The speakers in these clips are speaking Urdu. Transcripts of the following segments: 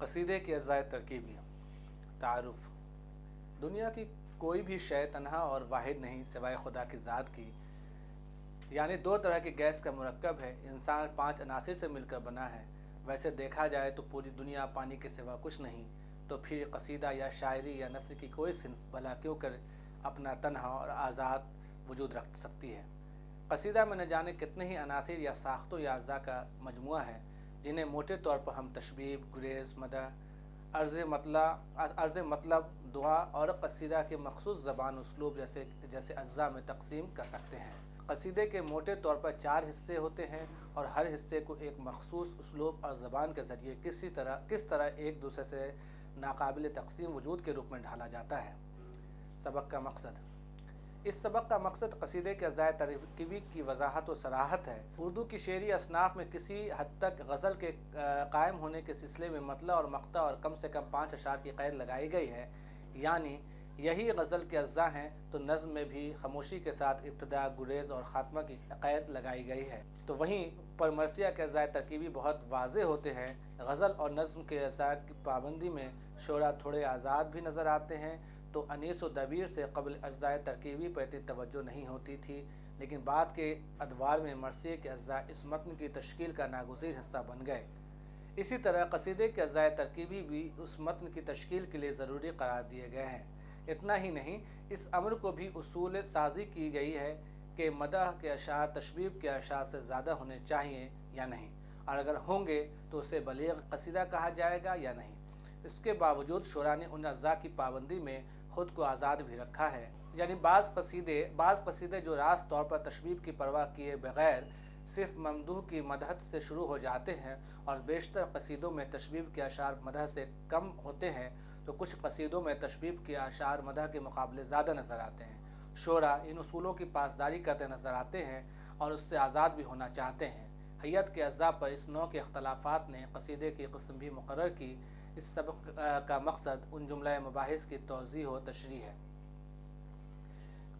قصیدے کی اجزائے ترکیبی تعارف۔ دنیا کی کوئی بھی شے تنہا اور واحد نہیں سوائے خدا کی ذات کی، یعنی دو طرح کی گیس کا مرکب ہے۔ انسان 5 عناصر سے مل کر بنا ہے۔ ویسے دیکھا جائے تو پوری دنیا پانی کے سوا کچھ نہیں، تو پھر قصیدہ یا شاعری یا نثر کی کوئی صنف بھلا کیوں کر اپنا تنہا اور آزاد وجود رکھ سکتی ہے۔ قصیدہ میں نہ جانے کتنے ہی عناصر یا ساختوں یا اجزاء کا مجموعہ ہے، جنہیں موٹے طور پر ہم تشبیب، گریز، مدح، عرض مطلب، دعا اور قصیدہ کے مخصوص زبان اسلوب جیسے اجزاء میں تقسیم کر سکتے ہیں۔ قصیدے کے موٹے طور پر 4 حصے ہوتے ہیں، اور ہر حصے کو ایک مخصوص اسلوب اور زبان کے ذریعے کس طرح ایک دوسرے سے ناقابل تقسیم وجود کے روپ میں ڈھالا جاتا ہے۔ سبق کا مقصد۔ اس سبق کا مقصد قصیدے کے اجزائے ترکیبی کی وضاحت و صراحت ہے۔ اردو کی شعری اصناف میں کسی حد تک غزل کے قائم ہونے کے سلسلے میں مطلع اور مقطع اور کم سے کم 5 اشعار کی قید لگائی گئی ہے، یعنی یہی غزل کے اجزاء ہیں، تو نظم میں بھی خاموشی کے ساتھ ابتدا، گریز اور خاتمہ کی قید لگائی گئی ہے۔ تو وہیں پر مرثیہ کے اجزائے ترکیبی بہت واضح ہوتے ہیں۔ غزل اور نظم کے اجزاء کی پابندی میں شعراء تھوڑے آزاد بھی نظر آتے ہیں، تو انیس و دبیر سے قبل اجزائے ترکیبی پر اتنی توجہ نہیں ہوتی تھی، لیکن بعد کے ادوار میں مرثیے کے اجزاء اس متن کی تشکیل کا ناگزیر حصہ بن گئے۔ اسی طرح قصیدے کے اجزائے ترکیبی بھی اس متن کی تشکیل کے لیے ضروری قرار دیے گئے ہیں۔ اتنا ہی نہیں، اس امر کو بھی اصول سازی کی گئی ہے کہ مدح کے اشعار تشبیب کے اشعار سے زیادہ ہونے چاہیے یا نہیں، اور اگر ہوں گے تو اسے بلیغ قصیدہ کہا جائے گا یا نہیں۔ اس کے باوجود شعراء نے ان اجزاء کی پابندی میں خود کو آزاد بھی رکھا ہے، یعنی بعض قصیدے جو راست طور پر تشبیب کی پرواہ کیے بغیر صرف ممدوح کی مدحت سے شروع ہو جاتے ہیں، اور بیشتر قصیدوں میں تشبیب کے اشعار مدح سے کم ہوتے ہیں، تو کچھ قصیدوں میں تشبیب کے اشعار مدح کے مقابلے زیادہ نظر آتے ہیں۔ شعراء ان اصولوں کی پاسداری کرتے نظر آتے ہیں اور اس سے آزاد بھی ہونا چاہتے ہیں۔ حیت کے اجزاء پر اس نوع کے اختلافات نے قصیدے کی قسم بھی مقرر کی۔ اس سبق کا مقصد ان جملہ مباحث کی توضیح و تشریح ہے۔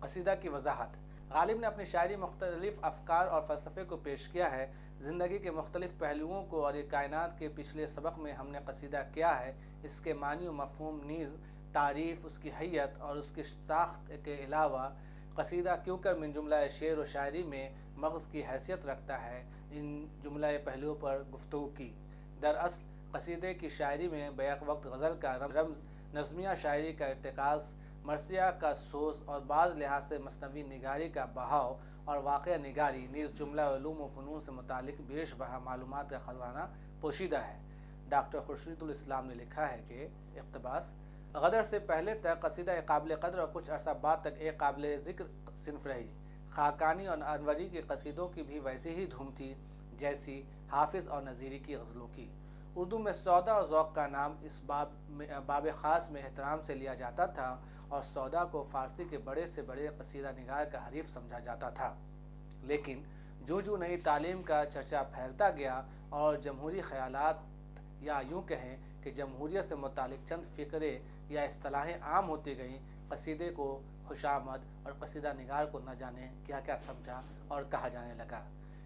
قصیدہ کی وضاحت۔ غالب نے اپنی شاعری مختلف افکار اور فلسفے کو پیش کیا ہے۔ زندگی کے مختلف پہلوؤں کو اور یہ کائنات کے پچھلے سبق میں ہم نے قصیدہ کیا ہے، اس کے معنی و مفہوم نیز تعریف، اس کی حیت اور اس کی ساخت کے علاوہ قصیدہ کیوں کر من جملہ شعر و شاعری میں مغز کی حیثیت رکھتا ہے، ان جملہ پہلوؤں پر گفتگو کی۔ دراصل قصیدے کی شاعری میں بیک وقت غزل کا رمز، نظمیہ شاعری کا ارتکاز، مرثیہ کا سوز اور بعض لحاظ سے مثنوی نگاری کا بہاؤ اور واقعہ نگاری نیز جملہ علوم و فنون سے متعلق بیش بہا معلومات کا خزانہ پوشیدہ ہے۔ ڈاکٹر خورشید الاسلام نے لکھا ہے کہ اقتباس: غدر سے پہلے تک قصیدہ قابل قدر اور کچھ عرصہ بعد تک ایک قابل ذکر صنف رہی۔ خاقانی اور انوری کے قصیدوں کی بھی ویسی ہی دھوم تھی جیسی حافظ اور نظیری کی غزلوں کی۔ اردو میں سودا اور ذوق کا نام اس باب خاص میں احترام سے لیا جاتا تھا، اور سودا کو فارسی کے بڑے سے بڑے قصیدہ نگار کا حریف سمجھا جاتا تھا۔ لیکن جو نئی تعلیم کا چرچا پھیلتا گیا اور جمہوری خیالات، یا یوں کہیں کہ جمہوریت سے متعلق چند فقرے یا اصطلاحیں عام ہوتی گئیں، قصیدے کو خوشامد اور قصیدہ نگار کو نہ جانے کیا کیا سمجھا اور کہا جانے لگا۔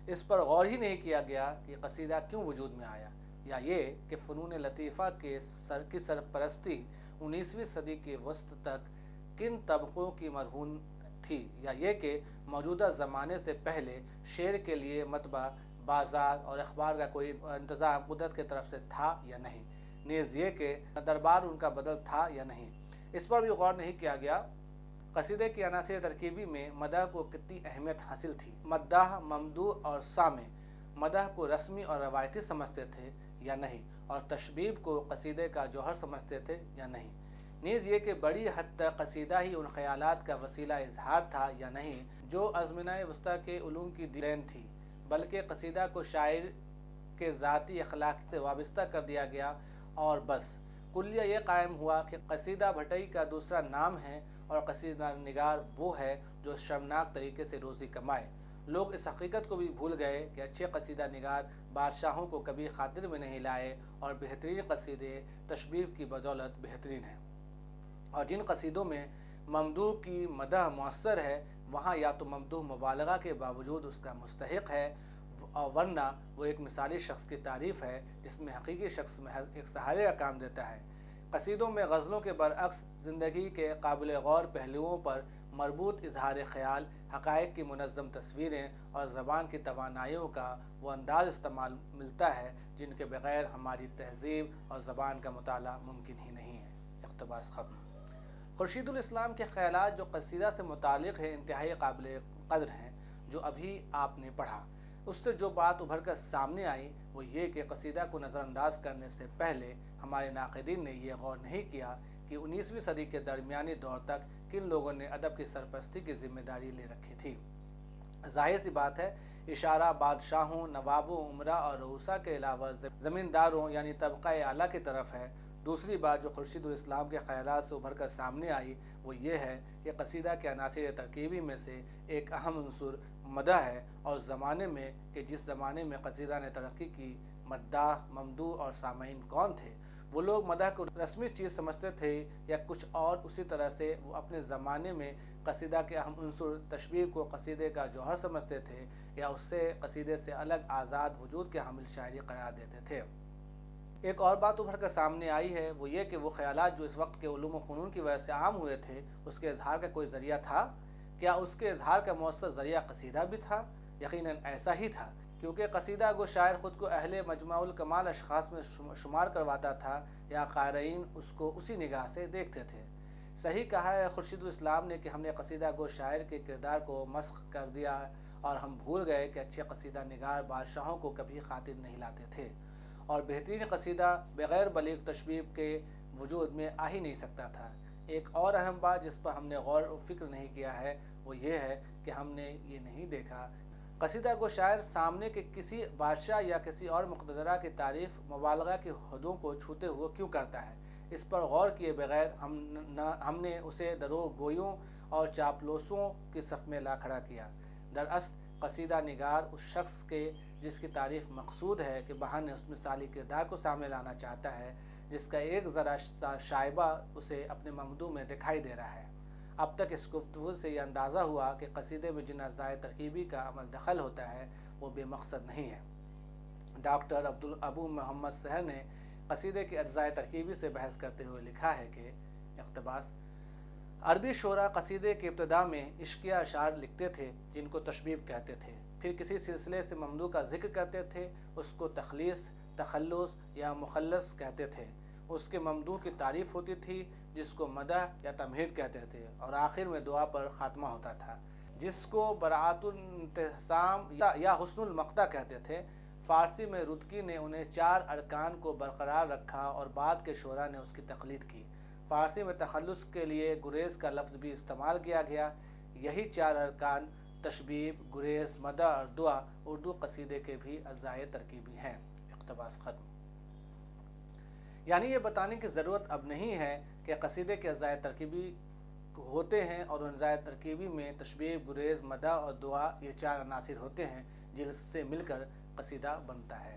اس پر غور ہی نہیں کیا گیا کہ قصیدہ کیوں وجود میں آیا، یا یہ کہ فنون لطیفہ کی سرپرستی 19ویں صدی کے وسط تک کن طبقوں کی مرہون تھی، یا یہ کہ موجودہ زمانے سے پہلے شعر کے لیے مطبع، بازار اور اخبار کا کوئی انتظام قدرت کی طرف سے تھا یا نہیں، نیز یہ کہ دربار ان کا بدل تھا یا نہیں، اس پر بھی غور نہیں کیا گیا۔ قصیدے کی عناصر ترکیبی میں مدح کو کتنی اہمیت حاصل تھی۔ مداح، ممدوح اور سامع مدح کو رسمی اور روایتی سمجھتے تھے یا نہیں، اور تشبیب کو قصیدے کا جوہر سمجھتے تھے یا نہیں، نیز یہ کہ بڑی حد تک قصیدہ ہی ان خیالات کا وسیلہ اظہار تھا یا نہیں جو ازمنہ وسطیٰ کے علوم کی دین تھی، بلکہ قصیدہ کو شاعر کے ذاتی اخلاق سے وابستہ کر دیا گیا، اور بس کلیہ یہ قائم ہوا کہ قصیدہ بھٹئی کا دوسرا نام ہے، اور قصیدہ نگار وہ ہے جو شرمناک طریقے سے روزی کمائے۔ لوگ اس حقیقت کو بھی بھول گئے کہ اچھے قصیدہ نگار بادشاہوں کو کبھی خاطر میں نہیں لائے، اور بہترین قصیدے تشبیب کی بدولت بہترین ہیں، اور جن قصیدوں میں ممدوح کی مدح مؤثر ہے، وہاں یا تو ممدوح مبالغہ کے باوجود اس کا مستحق ہے، اور ورنہ وہ ایک مثالی شخص کی تعریف ہے جس میں حقیقی شخص محض ایک سہارے کا کام دیتا ہے۔ قصیدوں میں غزلوں کے برعکس زندگی کے قابل غور پہلوؤں پر مربوط اظہار خیال، حقائق کی منظم تصویریں اور زبان کی توانائیوں کا وہ انداز استعمال ملتا ہے جن کے بغیر ہماری تہذیب اور زبان کا مطالعہ ممکن ہی نہیں ہے۔ اقتباس ختم۔ خورشید الاسلام کے خیالات جو قصیدہ سے متعلق ہیں انتہائی قابل قدر ہیں جو ابھی آپ نے پڑھا۔ اس سے جو بات ابھر کر سامنے آئی وہ یہ کہ قصیدہ کو نظر انداز کرنے سے پہلے ہمارے ناقدین نے یہ غور نہیں کیا کہ 19ویں صدی کے درمیانی دور تک کن لوگوں نے ادب کی سرپرستی کی ذمہ داری لے رکھی تھی۔ ظاہر سی بات ہے اشارہ بادشاہوں، نوابوں، امراء اور رؤساء کے علاوہ زمینداروں یعنی طبقہ اعلیٰ کی طرف ہے۔ دوسری بات جو خورشید الاسلام کے خیالات سے ابھر کر سامنے آئی وہ یہ ہے کہ قصیدہ کے عناصر ترکیبی میں سے ایک اہم عنصر مدح ہے، اور زمانے میں کہ جس زمانے میں قصیدہ نے ترقی کی، مداح، ممدوح اور سامعین کون تھے؟ وہ لوگ مدح کو رسمی چیز سمجھتے تھے یا کچھ اور؟ اسی طرح سے وہ اپنے زمانے میں قصیدہ کے اہم عنصر تشبیہ کو قصیدے کا جوہر سمجھتے تھے یا اس سے قصیدے سے الگ آزاد وجود کے حامل شاعری قرار دیتے تھے۔ ایک اور بات ابھر کر سامنے آئی ہے وہ یہ کہ وہ خیالات جو اس وقت کے علوم و فنون کی وجہ سے عام ہوئے تھے اس کے اظہار کا کوئی ذریعہ تھا؟ کیا اس کے اظہار کا مؤثر ذریعہ قصیدہ بھی تھا؟ یقیناً ایسا ہی تھا، کیونکہ قصیدہ گو شاعر خود کو اہل مجمع الکمال اشخاص میں شمار کرواتا تھا یا قارئین اس کو اسی نگاہ سے دیکھتے تھے۔ صحیح کہا ہے خورشید الاسلام نے کہ ہم نے قصیدہ گو شاعر کے کردار کو مسخ کر دیا اور ہم بھول گئے کہ اچھے قصیدہ نگار بادشاہوں کو کبھی خاطر نہیں لاتے تھے، اور بہترین قصیدہ بغیر بلیغ تشبیہ کے وجود میں آ ہی نہیں سکتا تھا۔ ایک اور اہم بات جس پر ہم نے غور و فکر نہیں کیا ہے وہ یہ ہے کہ ہم نے یہ نہیں دیکھا قصیدہ گو شاعر سامنے کے کسی بادشاہ یا کسی اور مقتدرہ کی تعریف مبالغہ کی حدوں کو چھوتے ہوئے کیوں کرتا ہے۔ اس پر غور کیے بغیر ہم نے اسے دروغ گوئیوں اور چاپلوسوں کی صف میں لا کھڑا کیا۔ دراصل قصیدہ نگار اس شخص کے جس کی تعریف مقصود ہے کہ بہانے اس مثالی کردار کو سامنے لانا چاہتا ہے جس کا ایک ذرا شائبہ اسے اپنے ممدوح میں دکھائی دے رہا ہے۔ اب تک اس گفتگو سے یہ اندازہ ہوا کہ قصیدے میں جن اجزاء ترکیبی کا عمل دخل ہوتا ہے وہ بے مقصد نہیں ہے۔ ڈاکٹر ابو محمد سحر نے قصیدے کے اجزاء ترکیبی سے بحث کرتے ہوئے لکھا ہے کہ اقتباس: عربی شعراء قصیدے کے ابتدا میں عشقیہ اشعار لکھتے تھے جن کو تشبیب کہتے تھے، پھر کسی سلسلے سے ممدوح کا ذکر کرتے تھے، اس کو تخلیص، تخلص یا مخلص کہتے تھے، اس کے ممدوح کی تعریف ہوتی تھی جس کو مدح یا تمہید کہتے تھے، اور آخر میں دعا پر خاتمہ ہوتا تھا جس کو براعت الانتسام یا حسن المقطع کہتے تھے۔ فارسی میں رتکی نے انہیں 4 ارکان کو برقرار رکھا اور بعد کے شعراء نے اس کی تقلید کی۔ فارسی میں تخلص کے لیے گریز کا لفظ بھی استعمال کیا گیا۔ یہی 4 ارکان تشبیب، گریز، مدح اور دعا اردو قصیدے کے بھی اجزاء ترکیبی ہیں۔ اقتباس ختم۔ یعنی یہ بتانے کی ضرورت اب نہیں ہے کہ قصیدے کے اجزاء ترکیبی ہوتے ہیں اور ان اجزاء ترکیبی میں تشبیب، گریز، مدح اور دعا یہ 4 عناصر ہوتے ہیں جس سے مل کر قصیدہ بنتا ہے۔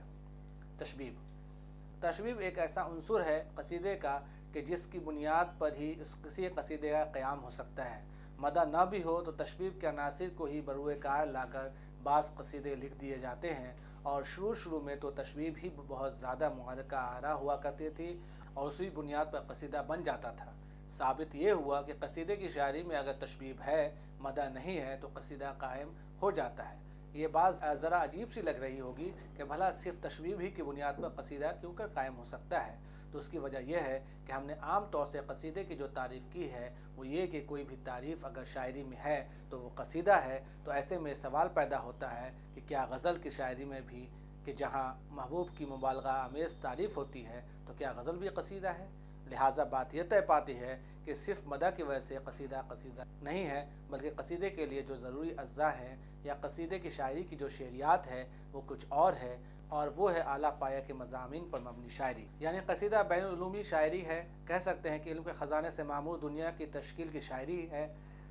تشبیب ایک ایسا عنصر ہے قصیدے کا کہ جس کی بنیاد پر ہی کسی قصیدے کا قیام ہو سکتا ہے۔ مدح نہ بھی ہو تو تشبیب کے عناصر کو ہی بروئے کار لا کر بعض قصیدے لکھ دیے جاتے ہیں، اور شروع میں تو تشبیب ہی بہت زیادہ معرکہ آرا ہوا کرتی تھی اور اسی بنیاد پر قصیدہ بن جاتا تھا۔ ثابت یہ ہوا کہ قصیدے کی شاعری میں اگر تشبیب ہے، مدح نہیں ہے تو قصیدہ قائم ہو جاتا ہے۔ یہ بات ذرا عجیب سی لگ رہی ہوگی کہ بھلا صرف تشبیب ہی کی بنیاد پر قصیدہ کیوں کر قائم ہو سکتا ہے؟ تو اس کی وجہ یہ ہے کہ ہم نے عام طور سے قصیدے کی جو تعریف کی ہے وہ یہ کہ کوئی بھی تعریف اگر شاعری میں ہے تو وہ قصیدہ ہے۔ تو ایسے میں سوال پیدا ہوتا ہے کہ کیا غزل کی شاعری میں بھی کہ جہاں محبوب کی مبالغہ آمیز تعریف ہوتی ہے تو کیا غزل بھی قصیدہ ہے؟ لہٰذا بات یہ طے پاتی ہے کہ صرف مدح کی وجہ سے قصیدہ نہیں ہے، بلکہ قصیدے کے لیے جو ضروری اجزاء ہیں یا قصیدے کی شاعری کی جو شعریات ہے وہ کچھ اور ہے، اور وہ ہے اعلیٰ پایہ کے مضامین پر مبنی شاعری۔ یعنی قصیدہ بین العلومی شاعری ہے، کہہ سکتے ہیں کہ علم کے خزانے سے معمور دنیا کی تشکیل کی شاعری ہے۔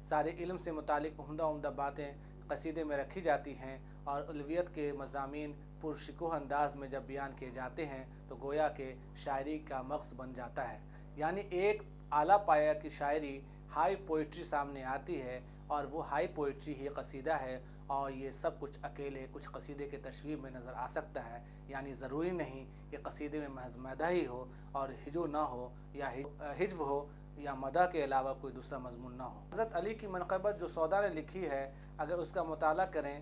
سارے علم سے متعلق عمدہ باتیں قصیدے میں رکھی جاتی ہیں، اور علویت کے مضامین پرشکوہ انداز میں جب بیان کیے جاتے ہیں تو گویا کہ شاعری کا مغز بن جاتا ہے۔ یعنی ایک اعلیٰ پایہ کی شاعری، ہائی پوئٹری سامنے آتی ہے، اور وہ ہائی پوئٹری ہی قصیدہ ہے، اور یہ سب کچھ اکیلے کچھ قصیدے کے تشبیہ میں نظر آ سکتا ہے، یعنی ضروری نہیں کہ قصیدے میں محض مدح ہی ہو اور ہجو نہ ہو، یا ہجو ہو، یا مدح کے علاوہ کوئی دوسرا مضمون نہ ہو۔ حضرت علی کی منقبت جو سودا نے لکھی ہے، اگر اس کا مطالعہ کریں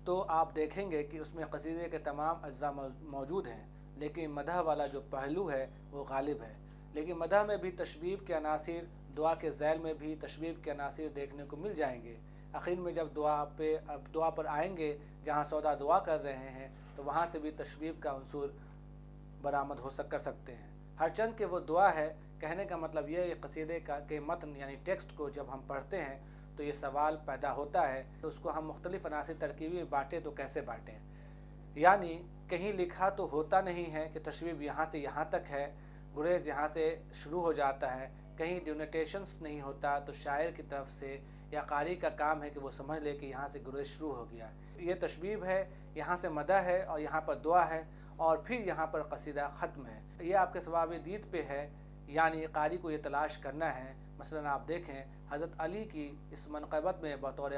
تو آپ دیکھیں گے کہ اس میں قصیدے کے تمام اجزاء موجود ہیں، لیکن مدح والا جو پہلو ہے وہ غالب ہے۔ لیکن مدح میں بھی تشبیب کے عناصر، دعا کے ذیل میں بھی تشبیب کے عناصر دیکھنے کو مل جائیں گے۔ آخر میں جب دعا پر آئیں گے جہاں سودا دعا کر رہے ہیں، تو وہاں سے بھی تشبیب کا عنصر برآمد کر سکتے ہیں۔ ہر چند کہ وہ دعا ہے، کہنے کا مطلب یہ ہے کہ قصیدے کے متن یعنی ٹیکسٹ کو جب ہم پڑھتے ہیں تو یہ سوال پیدا ہوتا ہے کہ اس کو ہم مختلف عناصر ترکیبی میں بانٹیں تو کیسے بانٹیں؟ یعنی کہیں لکھا تو ہوتا نہیں ہے کہ تشبیب یہاں سے یہاں تک ہے، گریز یہاں سے شروع ہو جاتا ہے، کہیں ڈیونیٹیشنز نہیں ہوتا تو شاعر کی طرف سے یا قاری کا کام ہے کہ وہ سمجھ لے کہ یہاں سے گریز شروع ہو گیا۔ یہ تشبیب ہے، یہاں سے مدح ہے اور یہاں پر دعا ہے اور پھر یہاں پر قصیدہ ختم ہے۔ یہ آپ کے ثواب دید پہ ہے، یعنی قاری کو یہ تلاش کرنا ہے۔ مثلا آپ دیکھیں حضرت علی کی اس منقبت میں بطور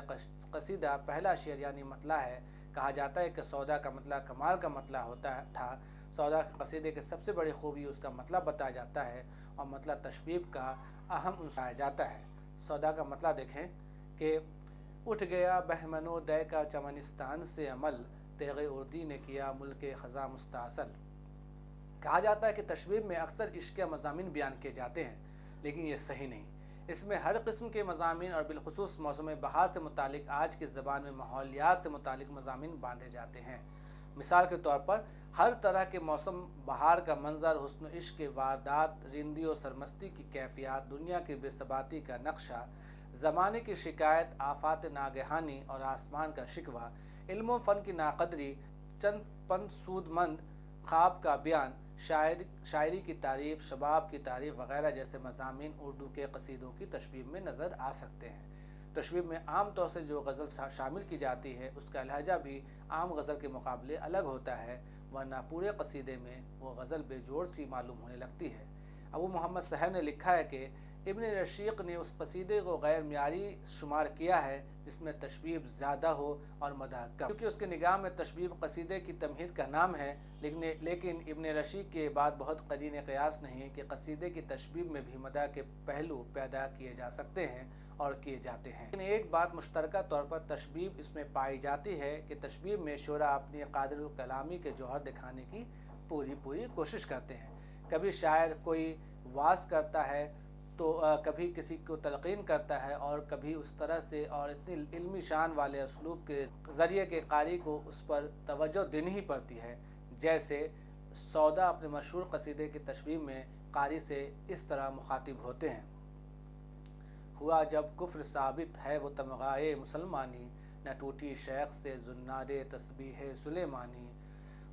قصیدہ پہلا شعر یعنی مطلع ہے۔ کہا جاتا ہے کہ سودا کا مطلع کمال کا مطلع ہوتا تھا۔ سودا کے قصیدے کے سب سے بڑی خوبی اس کا مطلب بتایا جاتا ہے اور مطلب تشبیب کا اہم عنصر آیا جاتا ہے۔ سودا کا مطلب دیکھیں کہ اٹھ گیا بہمن و دے کا چمنستان سے عمل، تیغ اردی نے کیا ملک خزاں مستاصل۔ کہا جاتا ہے کہ تشبیب میں اکثر عشق کے مضامین بیان کیے جاتے ہیں، لیکن یہ صحیح نہیں۔ اس میں ہر قسم کے مضامین اور بالخصوص موسم بہار سے متعلق آج کی زبان میں ماحولیات سے متعلق مضامین باندھے جاتے ہیں۔ مثال کے طور پر ہر طرح کے موسم بہار کا منظر، حسن و عشق کی واردات، رندی و سرمستی کی کیفیات، دنیا کی بے ثباتی کا نقشہ، زمانے کی شکایت، آفات ناگہانی اور آسمان کا شکوہ، علم و فن کی ناقدری، چند پند سود مند، خواب کا بیان، شاعری کی تعریف، شباب کی تعریف وغیرہ جیسے مضامین اردو کے قصیدوں کی تشبیب میں نظر آ سکتے ہیں۔ تشبیب میں عام طور سے جو غزل شامل کی جاتی ہے اس کا لہجہ بھی عام غزل کے مقابلے الگ ہوتا ہے، ورنہ پورے قصیدے میں وہ غزل بے جوڑ سی معلوم ہونے لگتی ہے۔ ابو محمد سحر نے لکھا ہے کہ ابن رشیق نے اس قصیدے کو غیر معیاری شمار کیا ہے جس میں تشبیب زیادہ ہو اور مدح کم، کیونکہ اس کے نگاہ میں تشبیب قصیدے کی تمہید کا نام ہے، لیکن ابن رشیق کے بعد بہت قرین قیاس نہیں کہ قصیدے کی تشبیب میں بھی مدح کے پہلو پیدا کیے جا سکتے ہیں اور کیے جاتے ہیں۔ لیکن ایک بات مشترکہ طور پر تشبیب اس میں پائی جاتی ہے کہ تشبیب میں شعراء اپنی قادر الکلامی کے جوہر دکھانے کی پوری کوشش کرتے ہیں۔ کبھی شاعر کوئی واعظ کرتا ہے تو کبھی کسی کو تلقین کرتا ہے، اور کبھی اس طرح سے اور اتنی علمی شان والے اسلوب کے ذریعے کہ قاری کو اس پر توجہ دینی ہی پڑتی ہے۔ جیسے سودا اپنے مشہور قصیدے کی تشبیہ میں قاری سے اس طرح مخاطب ہوتے ہیں: ہوا جب کفر ثابت ہے وہ تمغائے مسلمانی، نہ ٹوٹی شیخ سے زناد تسبیح سلیمانی۔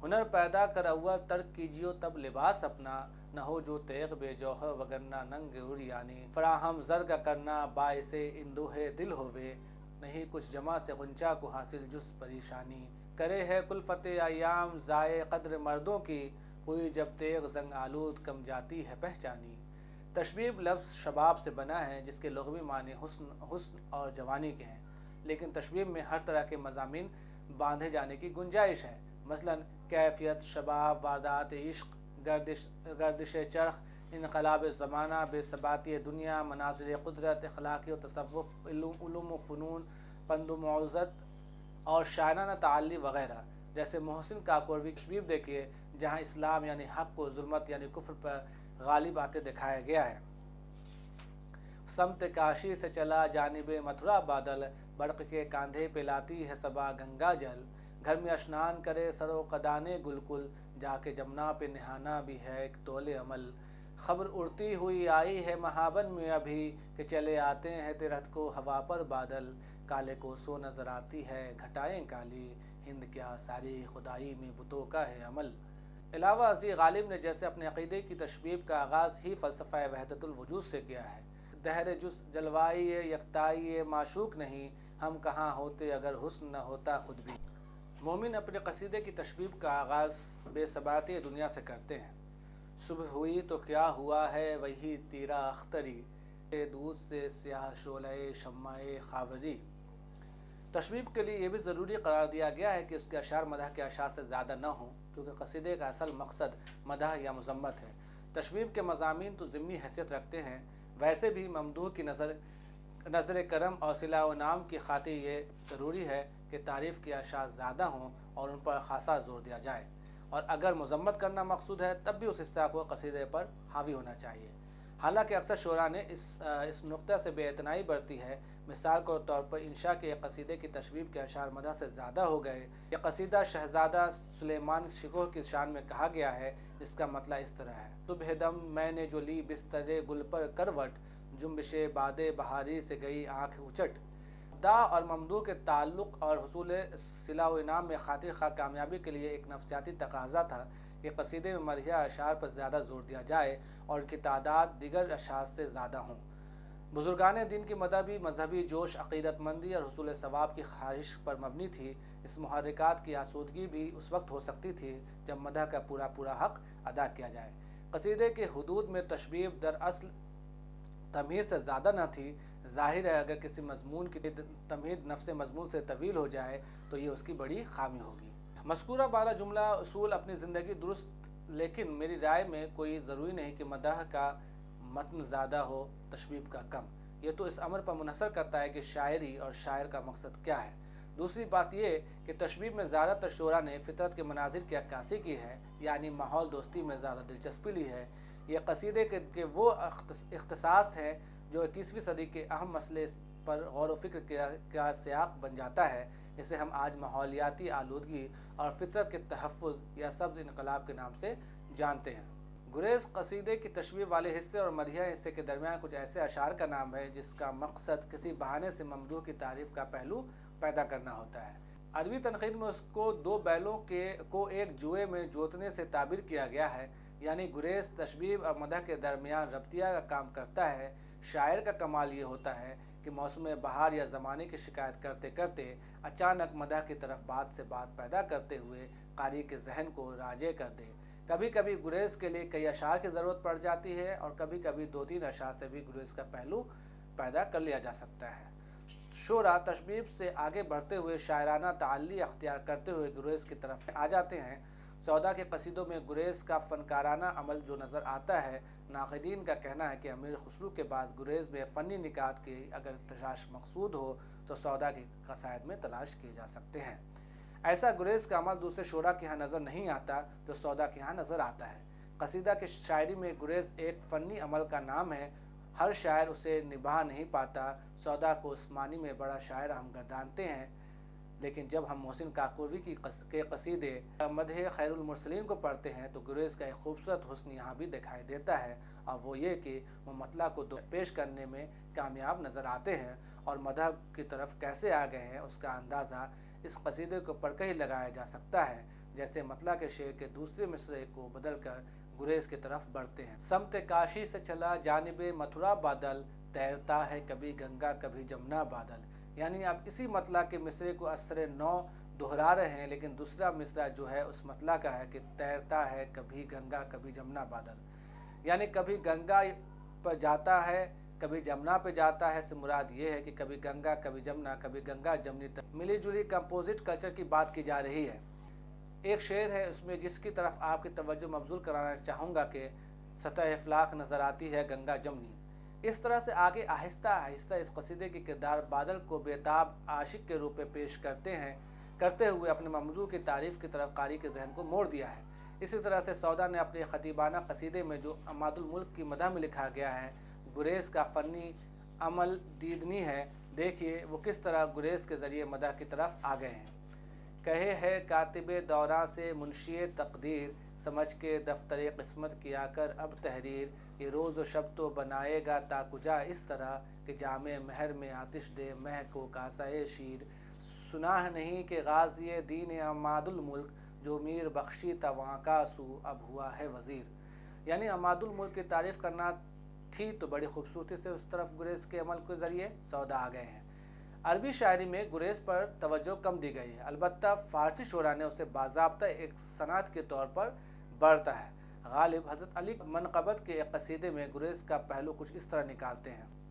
ہنر پیدا کر اول ترک کیجیو تب لباس اپنا، نہ ہو جو تیغ بے جوہر وگرنہ ننگ عریانی۔ فراہم زر کا کرنا باعث اندوہ دل ہوئے، نہیں کچھ جمع سے غنچہ کو حاصل جز پریشانی۔ کرے ہے کلفت ایام ضائع قدر مردوں کی، ہوئی جب تیغ زنگ آلود کم جاتی ہے پہچانی۔ تشبیب لفظ شباب سے بنا ہے جس کے لغوی معنی حسن اور جوانی کے ہیں، لیکن تشبیب میں ہر طرح کے مضامین باندھے جانے کی گنجائش ہے۔ مثلا کیفیت، شباب، واردات عشق، گردش چرخ، انقلاب زمانہ، بے ثباتی دنیا، مناظر قدرت، اخلاقی و تصوف، علوم و فنون، پند و موعظت اور شاعرانہ تعلی وغیرہ۔ جیسے محسن کاکوروی کی تشبیب دیکھیے جہاں اسلام یعنی حق کو ظلمت یعنی کفر پر غالب آتے دکھایا گیا ہے۔ سمت کاشی سے چلا جانب متھرا بادل، برق کے کاندھے پہ لاتی ہے صبا گنگا جل۔ گھر میں اشنان کرے سر و قدانے گلکل، جا کے جمنا پہ نہانا بھی ہے ایک طول عمل۔ خبر اڑتی ہوئی آئی ہے مہابن میں ابھی، کہ چلے آتے ہیں ترہت کو ہوا پر بادل۔ کالے کو سو نظر آتی ہے گھٹائیں کالی، ہند کیا ساری خدائی میں بتوں کا ہے عمل۔ علاوہ ازیں غالب نے جیسے اپنے عقیدے کی تشبیب کا آغاز ہی فلسفہ وحدت الوجود سے کیا ہے: دہر جز جلوائی یکتائی معشوق نہیں، ہم کہاں ہوتے اگر حسن نہ ہوتا خود بھی۔ مومن اپنے قصیدے کی تشبیب کا آغاز بے ثباتی دنیا سے کرتے ہیں: صبح ہوئی تو کیا ہوا ہے وہی تیرا اختری، دودھ سے سیاہ شعلہ شمع خاوری۔ تشبیب کے لیے یہ بھی ضروری قرار دیا گیا ہے کہ اس کے اشعار مدح کے اشعار سے زیادہ نہ ہوں، کیونکہ قصیدے کا اصل مقصد مدح یا مذمت ہے۔ تشبیب کے مضامین تو ضمنی حیثیت رکھتے ہیں، ویسے بھی ممدوح کی نظر کرم اور صلہ و انعام کی خاطر یہ ضروری ہے کہ تعریف کے اشعار زیادہ ہوں اور ان پر خاصا زور دیا جائے، اور اگر مذمت کرنا مقصود ہے تب بھی اس حصہ کو قصیدے پر حاوی ہونا چاہیے۔ حالانکہ اکثر شعراء نے اس نقطہ سے بے اعتنائی برتی ہے۔ مثال کے طور پر انشاء کے ایک قصیدے کی تشبیب کے اشعار مدح سے زیادہ ہو گئے۔ یہ قصیدہ شہزادہ سلیمان شکوہ کی شان میں کہا گیا ہے، جس کا مطلب اس طرح ہے: صبح دم میں نے جو لی بستر گل پر کروٹ، جنبش باد بہاری سے گئی آنکھ اچٹ۔ مداح اور ممدوح کے تعلق اور حصول صلہ و انعام میں خاطر خواہ کامیابی کے لیے ایک نفسیاتی تقاضا تھا کہ قصیدے میں مدحیہ اشعار پر زیادہ زور دیا جائے اور ان کی تعداد دیگر اشعار سے زیادہ ہوں۔ بزرگان دین کی مدح بھی مذہبی جوش، عقیدت مندی اور حصول ثواب کی خواہش پر مبنی تھی۔ اس محرکات کی آسودگی بھی اس وقت ہو سکتی تھی جب مدح کا پورا حق ادا کیا جائے۔ قصیدے کے حدود میں تشبیب دراصل تمہید سے زیادہ نہ تھی۔ ظاہر ہے اگر کسی مضمون کی تمہید نفس مضمون سے طویل ہو جائے تو یہ اس کی بڑی خامی ہوگی۔ مذکورہ بالا جملہ اصول اپنی زندگی درست، لیکن میری رائے میں کوئی ضروری نہیں کہ مدح کا متن زیادہ ہو، تشبیب کا کم۔ یہ تو اس امر پر منحصر کرتا ہے کہ شاعری اور شاعر کا مقصد کیا ہے۔ دوسری بات یہ کہ تشبیب میں زیادہ تر شعراء نے فطرت کے مناظر کی عکاسی کی ہے، یعنی ماحول دوستی میں زیادہ دلچسپی لی ہے۔ یہ قصیدے کے وہ اختصاص ہیں جو 21ویں صدی کے اہم مسئلے پر غور و فکر کا سیاق بن جاتا ہے، جسے ہم آج ماحولیاتی آلودگی اور فطرت کے تحفظ یا سبز انقلاب کے نام سے جانتے ہیں۔ گریز قصیدے کی تشبیب والے حصے اور مدحیہ حصے کے درمیان کچھ ایسے اشعار کا نام ہے جس کا مقصد کسی بہانے سے ممدوح کی تعریف کا پہلو پیدا کرنا ہوتا ہے۔ عربی تنقید میں اس کو دو بیلوں کو ایک جوئے میں جوتنے سے تعبیر کیا گیا ہے، یعنی گریز تشبیب اور مدح کے درمیان ربطیہ کا کام کرتا ہے۔ شاعر کا کمال یہ ہوتا ہے کہ موسم بہار یا زمانے کی شکایت کرتے کرتے اچانک مدح کی طرف بات سے بات پیدا کرتے ہوئے قاری کے ذہن کو راجع کر دے۔ کبھی کبھی گریز کے لیے کئی اشعار کی ضرورت پڑ جاتی ہے اور کبھی کبھی 2-3 اشعار سے بھی گریز کا پہلو پیدا کر لیا جا سکتا ہے۔ شعراء تشبیب سے آگے بڑھتے ہوئے شاعرانہ تعلی اختیار کرتے ہوئے گریز کی طرف آ جاتے ہیں۔ سودا کے قصیدوں میں گریز کا فنکارانہ عمل جو نظر آتا ہے، ناقدین کا کہنا ہے کہ امیر خسرو کے بعد گریز میں فنی نکات کی اگر تلاش مقصود ہو تو سودا کے قصائد میں تلاش کیے جا سکتے ہیں۔ ایسا گریز کا عمل دوسرے شعراء کے ہاں نظر نہیں آتا جو سودا کے ہاں نظر آتا ہے۔ قصیدہ کی شاعری میں گریز ایک فنی عمل کا نام ہے، ہر شاعر اسے نبھا نہیں پاتا۔ سودا کو اس معنی میں بڑا شاعر ہم گردانتے ہیں، لیکن جب ہم محسن کاکوری کے قصیدے مدح خیر المرسلین کو پڑھتے ہیں تو گریز کا ایک خوبصورت حسن یہاں بھی دکھائی دیتا ہے، اور وہ یہ کہ وہ مطلع کو پیش کرنے میں کامیاب نظر آتے ہیں اور مدح کی طرف کیسے آ گئے ہیں اس کا اندازہ اس قصیدے کو پڑھ کر ہی لگایا جا سکتا ہے، جیسے مطلع کے شعر کے دوسرے مصرعے کو بدل کر گریز کی طرف بڑھتے ہیں۔ سمت کاشی سے چلا جانب متھرا بادل، تیرتا ہے کبھی گنگا کبھی جمنا بادل۔ یعنی اب اسی مطلع کے مصرعے کو اثر نو دہرا رہے ہیں، لیکن دوسرا مصرعہ جو ہے اس مطلع کا ہے کہ تیرتا ہے کبھی گنگا کبھی جمنا بادل، یعنی کبھی گنگا پر جاتا ہے کبھی جمنا پہ جاتا ہے، سے مراد یہ ہے کہ کبھی گنگا کبھی جمنا، کبھی گنگا جمنی تک ملی جلی کمپوزٹ کلچر کی بات کی جا رہی ہے۔ ایک شعر ہے اس میں جس کی طرف آپ کی توجہ مبذول کرانا چاہوں گا کہ سطح افلاق نظر آتی ہے گنگا جمنی۔ اس طرح سے آگے آہستہ آہستہ اس قصیدے کی کردار بادل کو بےتاب عاشق کے روپ میں پیش کرتے ہوئے اپنے ممدوح کی تعریف کی طرف قاری کے ذہن کو موڑ دیا ہے۔ اسی طرح سے سودا نے اپنے خطیبانہ قصیدے میں جو عماد الملک کی مدح میں لکھا گیا ہے، گریز کا فنی عمل دیدنی ہے۔ دیکھیے وہ کس طرح گریز کے ذریعے مدح کی طرف آ گئے ہیں۔ کہے ہے کاتب دوراں سے منشی تقدیر، سمجھ کے دفتر قسمت کیا کر اب تحریر، یہ روز و شب تو بنائے گا تا کجا اس طرح، کہ جامع مہر میں آتش دے مہ کو کاسہ شیر، سنا نہیں کہ غازی دین عماد الملک، جو میر بخشی تا وہاں کا سو اب ہوا ہے وزیر۔ یعنی عماد الملک کی تعریف کرنا تھی تو بڑی خوبصورتی سے اس طرف گریز کے عمل کے ذریعے سودا آ گئے ہیں۔ عربی شاعری میں گریز پر توجہ کم دی گئی ہے، البتہ فارسی شعراء نے اسے باضابطہ ایک صنعت کے طور پر برتا ہے۔ غالب حضرت علی منقبت کے ایک قصیدے میں گریز کا پہلو کچھ اس طرح نکالتے ہیں: